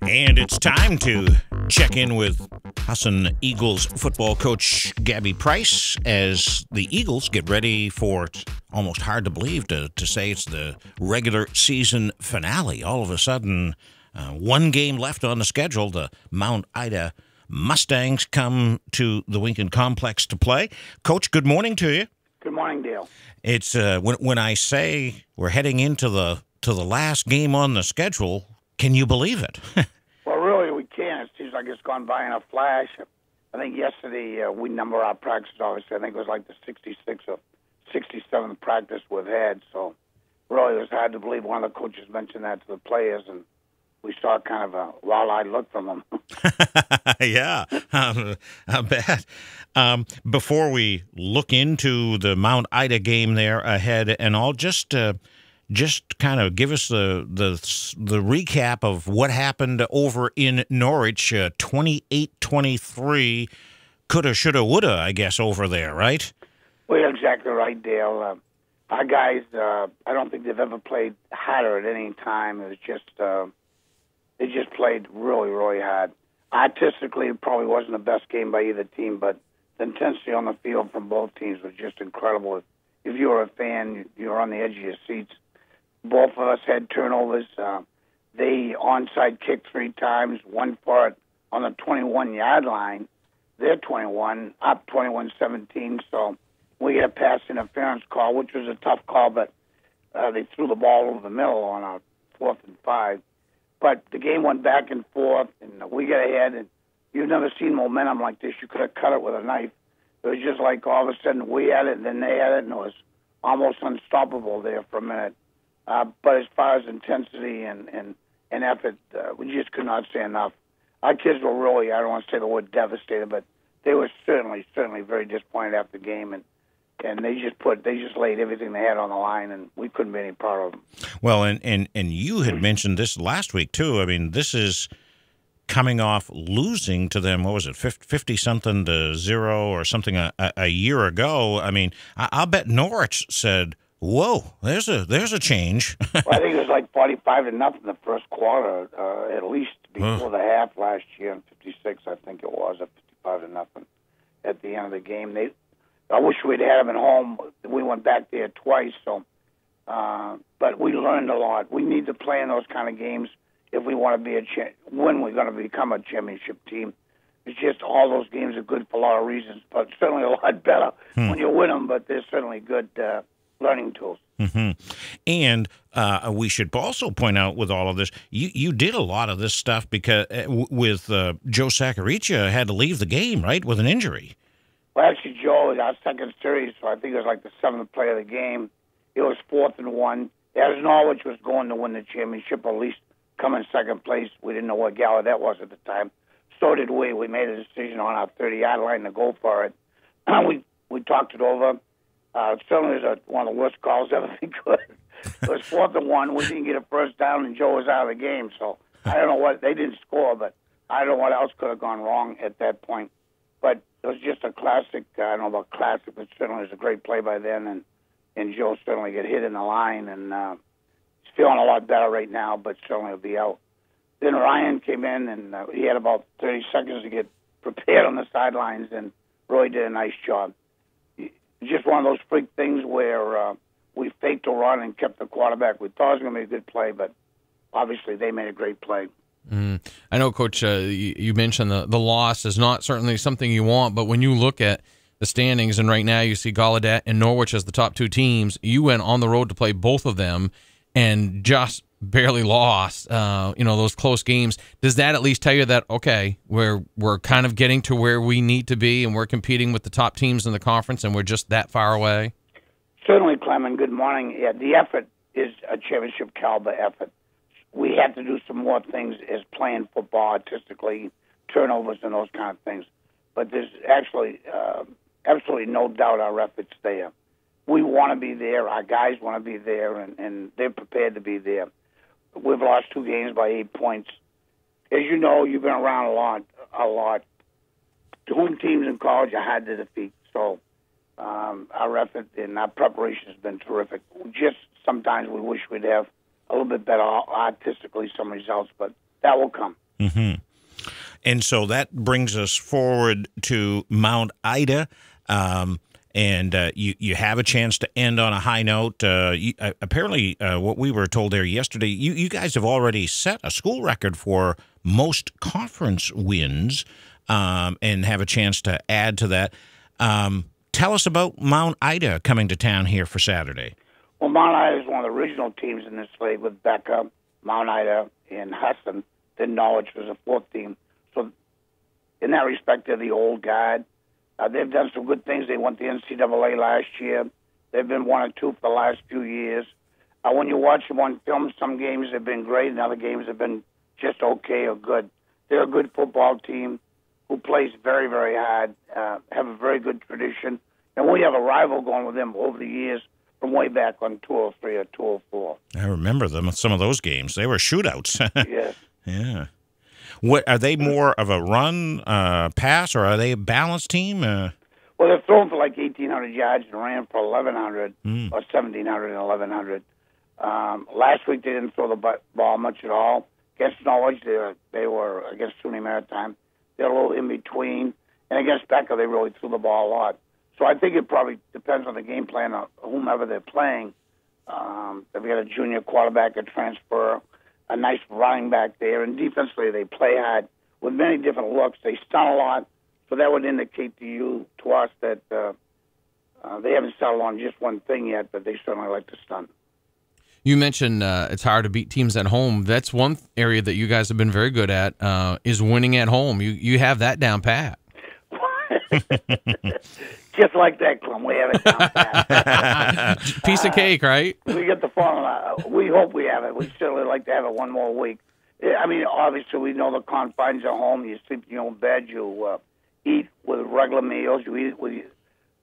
And it's time to check in with Husson Eagles football coach Gabby Price as the Eagles get ready for, it's almost hard to believe to say it's the regular season finale. All of a sudden, one game left on the schedule. The Mount Ida Mustangs come to the Lincoln Complex to play. Coach, good morning to you. Good morning, Dale. It's when I say we're heading into the last game on the schedule, can you believe it? Well, really, we can. It seems like it's gone by in a flash. I think yesterday we number our practices, obviously. I think it was like the 66th or 67th practice we've had. So, really, it was hard to believe. One of the coaches mentioned that to the players, and we saw kind of a wild-eyed look from them. Yeah, I bet. Before we look into the Mount Ida game there ahead and all, just kind of give us the recap of what happened over in Norwich, 28-23, coulda, shoulda, woulda, I guess, over there, right? Well, you're exactly right, Dale. Our guys, I don't think they've ever played harder at any time. It was just they just played really, really hard. Artistically, it probably wasn't the best game by either team, but the intensity on the field from both teams was just incredible. If you were a fan, you were on the edge of your seats. Both of us had turnovers. They onside kicked 3 times, one for it on the 21-yard line. They're 21, up 21-17. So we get a pass interference call, which was a tough call, but they threw the ball over the middle on our 4th and 5. But the game went back and forth, and we got ahead. And you've never seen momentum like this. You could have cut it with a knife. It was just like all of a sudden we had it, and then they had it, and it was almost unstoppable there for a minute. But as far as intensity and effort, we just could not say enough. Our kids were really, I don't want to say the word devastated, but they were certainly very disappointed after the game, and they just laid everything they had on the line, and we couldn't be any part of them. Well, and you had mentioned this last week too. I mean, this is coming off losing to them. What was it, 50-something to 0 or something a year ago? I mean, I'll bet Norwich said, "Whoa, there's a change." Well, I think it was like 45-0 the first quarter, at least before the half last year, and 56, I think it was, at 55-0 at the end of the game. I wish we'd had them at home. We went back there twice, so but we learned a lot. We need to play in those kind of games if we want to be when we're going to become a championship team. It's just all those games are good for a lot of reasons, but certainly a lot better when you win them. But they're certainly good learning tools. Mm-hmm. And we should also point out with all of this, you did a lot of this stuff because with Joe Sacaricia had to leave the game, right, with an injury. Well, actually, Joe was our second series, so I think it was like the 7th play of the game. It was 4th and 1. As Norwich was going to win the championship, or at least come in second place. We didn't know what Gallaudet was at the time. So did we. We made a decision on our 30-yard line to go for it. We talked it over. It certainly was one of the worst calls ever we could. It was 4th and 1. We didn't get a first down, and Joe was out of the game. So I don't know what they didn't score, but I don't know what else could have gone wrong at that point. But it was just a classic. I don't know about classic, but certainly it was a great play by then, and Joe certainly got hit in the line, and he's feeling a lot better right now, but certainly will be out. Then Ryan came in, and he had about 30 seconds to get prepared on the sidelines, and Roy did a nice job. Just one of those freak things where we faked a run and kept the quarterback. We thought it was going to be a good play, but obviously they made a great play. I know, Coach, you mentioned the loss is not certainly something you want, but when you look at the standings, and right now you see Gallaudet and Norwich as the top 2 teams, you went on the road to play both of them and just barely lost, those close games. Does that at least tell you that, okay, we're kind of getting to where we need to be and we're competing with the top teams in the conference and we're just that far away? Certainly, Clement, good morning. Yeah, the effort is a championship caliber effort. We have to do some more things as playing football artistically, turnovers and those kind of things. But there's actually absolutely no doubt our effort's there. We want to be there. Our guys want to be there, and they're prepared to be there. We've lost 2 games by 8 points. As you know, you've been around a lot. 2 teams in college are hard to defeat. So our effort and our preparation has been terrific. Just sometimes we wish we'd have a little bit better artistically some results, but that will come. Mm-hmm. And so that brings us forward to Mount Ida. And you have a chance to end on a high note. Apparently, what we were told there yesterday, you guys have already set a school record for most conference wins, and have a chance to add to that. Tell us about Mount Ida coming to town here for Saturday. Well, Mount Ida is one of the original teams in this league with Becca, Mount Ida, and Husson. Then Norwich was a fourth team. So in that respect, they're the old guard. They've done some good things. They won the NCAA last year. They've been 1 or 2 for the last few years. When you watch them on film, some games have been great, and other games have been just okay or good. They're a good football team who plays very, very hard, have a very good tradition. And we have a rival going with them over the years from way back on 203 or 204. I remember them, some of those games. They were shootouts. Yes. Yeah. What are they, more of a run, pass, or are they a balanced team? Well, they're throwing for like 1,800 yards and ran for 1,100 or 1,700 and 1,100. Last week they didn't throw the ball much at all. Against Norwich, they were against SUNY Maritime. They're a little in between. And against Becca, they really threw the ball a lot. So I think it probably depends on the game plan of whomever they're playing. They've got a junior quarterback, a transfer, a nice running back there, and defensively they play hard with many different looks. They stun a lot, so that would indicate to us that they haven't settled on just one thing yet, but they certainly like to stun. You mentioned it's hard to beat teams at home. That's one area that you guys have been very good at, is winning at home. You have that down pat. Just like that, Clem. We have it down pat. Piece of cake, right? We get the formula. We hope we have it. We certainly like to have it one more week. I mean, obviously, we know the confines of home. You sleep in your own bed. You eat with regular meals. You eat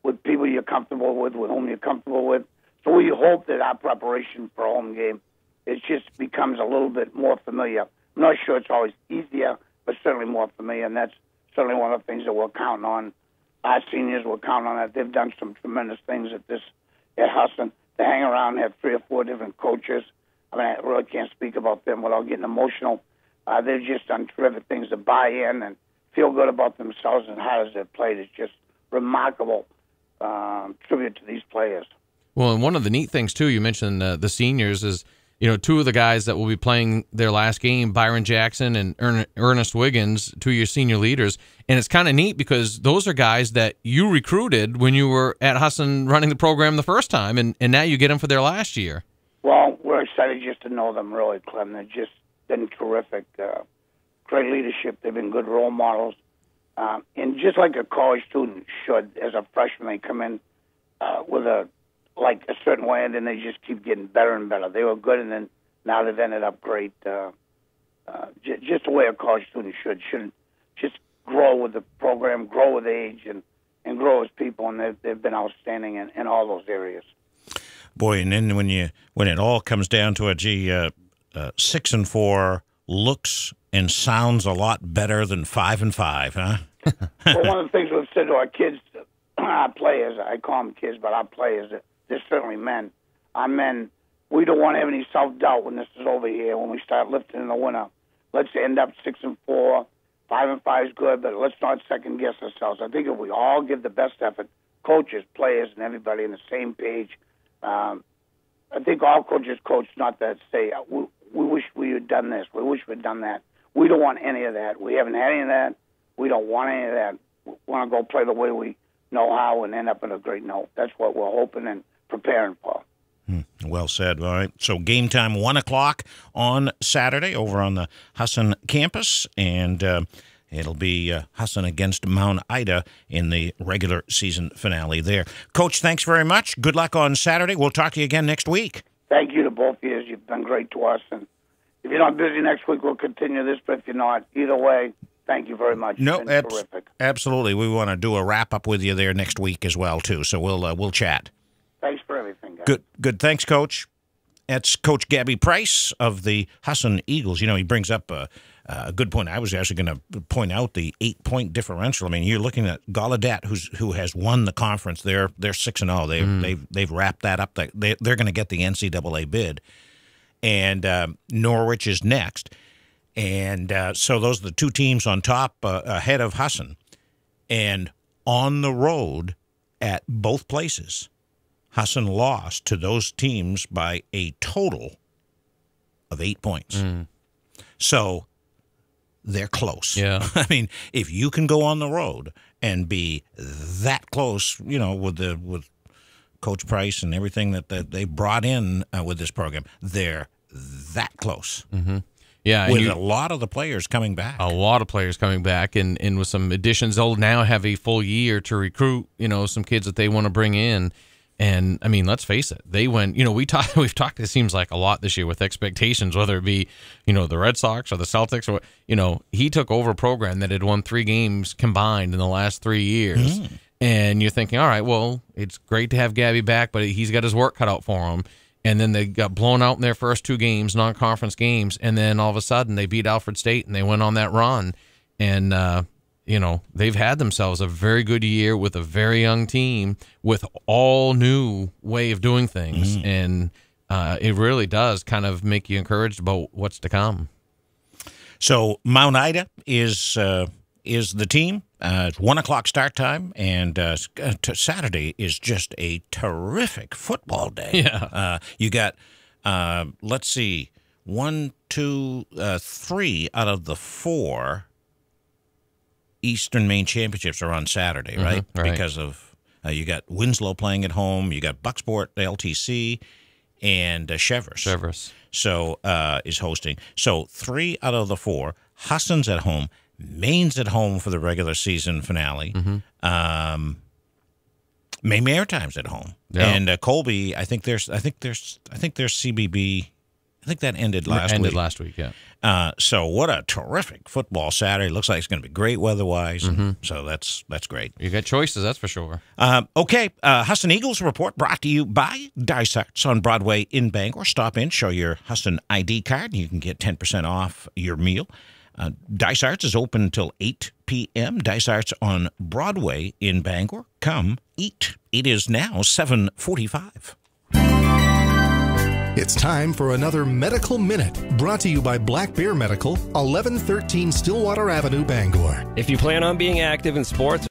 with people you're comfortable with whom you're comfortable with. So we hope that our preparation for a home game, it just becomes a little bit more familiar. I'm not sure it's always easier, but certainly more familiar, and that's certainly one of the things that we're counting on. Our seniors, we're counting on that. They've done some tremendous things at Husson. They hang around and have 3 or 4 different coaches. I mean, I really can't speak about them without getting emotional. They've just done terrific things to buy in and feel good about themselves and how as they've played. It's just remarkable tribute to these players. Well, and one of the neat things, too, you mentioned the seniors is, 2 of the guys that will be playing their last game, Byron Jackson and Ernest Wiggins, 2 of your senior leaders. And it's kind of neat because those are guys that you recruited when you were at Husson running the program the first time, and now you get them for their last year. Well, we're excited just to know them, really, Clem. They've just been terrific. Great leadership. They've been good role models. And just like a college student should, as a freshman, they come in with a certain way, and then they just keep getting better and better. They were good, and then now they've ended up great. Just the way a college student should just grow with the program, grow with age, and grow as people, and they've been outstanding in all those areas. Boy, and then when it all comes down to it, 6-4 looks and sounds a lot better than 5-5, huh? Well, one of the things we've said to our kids, our players, I call them kids, but our players, they're certainly men. Our men, we don't want to have any self-doubt when this is over here, when we start lifting in the winter. Let's end up 6-4. 5-5 is good, but let's not second-guess ourselves. I think if we all give the best effort, coaches, players, and everybody on the same page, I think all coaches coach, not that say, we wish we had done this, we wish we had done that. We don't want any of that. We haven't had any of that. We don't want any of that. We want to go play the way we know how and end up on a great note. That's what we're hoping and preparing for. Well said. All right. So game time, 1 o'clock on Saturday over on the Husson campus, and it'll be Husson against Mount Ida in the regular season finale there. Coach, thanks very much. Good luck on Saturday. We'll talk to you again next week. Thank you to both of you. You've been great to us, and if you're not busy next week, we'll continue this, but if you're not, either way, thank you very much. No, terrific. Absolutely. We want to do a wrap-up with you there next week as well, too, so we'll chat. Thanks for everything, guys. Good. Thanks, Coach. That's Coach Gabby Price of the Husson Eagles. He brings up a good point. I was actually going to point out the 8-point differential. I mean, you're looking at Gallaudet, who has won the conference. They're 6-0. They've wrapped that up. They're going to get the NCAA bid, and Norwich is next. And so those are the two teams on top ahead of Husson. And on the road at both places, Husson lost to those teams by a total of 8 points. So they're close. Yeah. I mean, if you can go on the road and be that close, with Coach Price and everything that they brought in with this program, they're that close. Mm-hmm. Yeah, with a lot of the players coming back. A lot of players coming back, and with some additions, they'll now have a full year to recruit, some kids that they want to bring in. And, I mean, let's face it, they went, we've talked, it seems like a lot this year with expectations, whether it be, the Red Sox or the Celtics, or, he took over a program that had won 3 games combined in the last 3 years. And you're thinking, all right, well, it's great to have Gabby back, but he's got his work cut out for him. And then they got blown out in their first 2 games, non-conference games, and then all of a sudden they beat Alfred State and they went on that run. And, they've had themselves a very good year with a very young team with all new way of doing things. And it really does kind of make you encouraged about what's to come. So Mount Ida is the team. It's 1 o'clock start time, and Saturday is just a terrific football day. Yeah. You got, let's see, 1, 2, 3 out of the 4 Eastern Maine Championships are on Saturday, right? Right. Because of you got Winslow playing at home, you got Bucksport, LTC, and Cheverus. So is hosting. So 3 out of the 4. Husson's at home. Maine's at home for the regular season finale. Maine Maritime's at home, and Colby. I think there's CBB. I think that ended last week. Yeah. So what a terrific football Saturday! Looks like it's going to be great weather-wise. So that's great. You got choices, that's for sure. Okay, Husson Eagles report brought to you by Dysarts on Broadway in Bangor. Stop in, show your Husson ID card, and you can get 10% off your meal. Dysarts is open until 8 p.m. Dysarts on Broadway in Bangor. Come eat. It is now 7:45. It's time for another Medical Minute, brought to you by Black Bear Medical, 1113 Stillwater Avenue, Bangor. If you plan on being active in sports